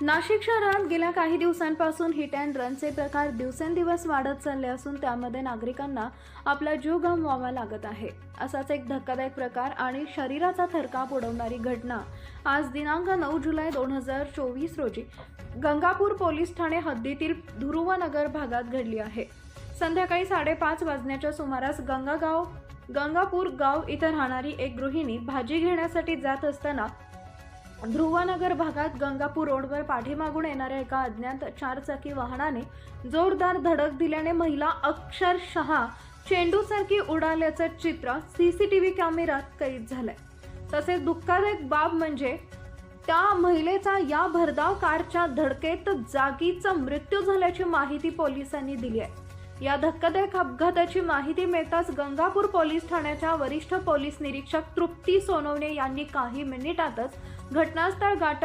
नाशिक शहरात गेल्या काही दिवसांपासून हिट अँड रनचे प्रकार दिवसेंदिवस वाढत चालले असून त्यामध्ये नागरिकांना आपला जीव गमवावा लागत आहे. असाच एक धक्कादायक प्रकार आणि शरीराचा थरकाप उडवणारी घटना आज दिनांक 9 जुलै 2024 रोजी गंगापूर पोलीस ठाणे हद्दीतील ध्रुवनगर भागात घडली आहे. संध्याकाळी 5:30 वाजण्याच्या सुमारास गंगापूर गाव इथं राहणारी एक गृहिणी भाजी घेण्यासाठी जात असताना ध्रुवनगर भागात गंगापूर रोडवर पाठीमागून येणाऱ्या एका अज्ञात चारचाकी वाहनाने जोरदार धडक दिल्याने महिला अक्षरशः चेंडूसारखी उडाल्याचं चित्र सीसीटीव्ही कॅमेऱ्यात कैद झालंय. तसेच दुःखदायक बाब म्हणजे त्या महिलेचा या भरधाव कारच्या धडकेत जागीच मृत्यू झाल्याची माहिती पोलिसांनी दिली आहे. या धक्कादायक अपघाताची माहिती मिळताच गंगापूर पोलीस ठाण्याच्या वरिष्ठ पोलीस निरीक्षक तृप्ती सोनवणे यांनी काही मिनिटातच घटनास्थळ गाठत